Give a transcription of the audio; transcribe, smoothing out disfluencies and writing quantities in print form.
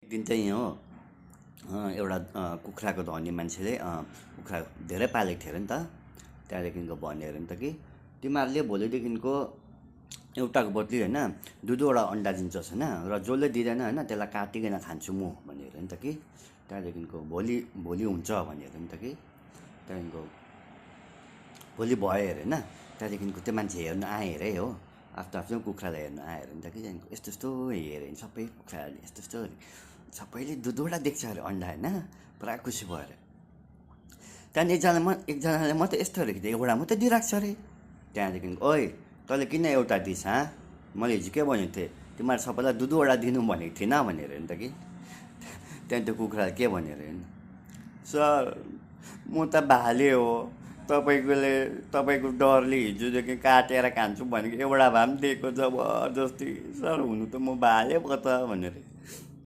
दिन चाहिँ हो एउटा कुखुराको धनी मान्छेले कुखुरा धेरै पालेको थियो अरे नि त। त्यहाँदेखिको भन्यो अरे नि त कि तिमीहरूले भोलिदेखिको एउटाको बदली होइन दुई दुईवटा अन्डा दिन्छस् होइन, र जसले दिँदैन होइन त्यसलाई काटिकन खान्छु म भन्यो अरे नि त कि। त्यहाँदेखिको भोलि भोलि हुन्छ भन्यो अरे नि त कि। त्यहाँदेखिको भोलि भयो अरे होइन। त्यहाँदेखिको त्यो मान्छे हेर्न आयो अरे हो, आफ्नो आफ्नो कुखुरालाई हेर्न आयो अरे नि त कि। त्यहाँदेखिको यस्तो यस्तो हेऱ्यो अरे सबै कुखुराहरूले, यस्तो यस्तो सबैले दुई दुईवटा देख्छ अरे अन्डा होइन, पुरा खुसी भयो अरे। त्यहाँदेखि एकजनाले मात्रै यस्तो अरे कि एउटा मात्रै दिइरहेको छ अरे। त्यहाँदेखि ओइ तैँले किन एउटा दिइस् मैले हिजो के भनेको थिएँ, तिमीहरू सबैलाई दुई दुईवटा दिनु भनेको थिइनँ भन्यो अरे नि त कि। त्यहाँदेखि त्यो कुखुराले के भन्यो अरे नि, सर म त भाले हो, तपाईँको डरले हिजोदेखि काटेर खान्छु भनेको एउटा भए पनि दिएको जबरजस्ती, सर हुनु त म भाले पो त भन्यो अरे।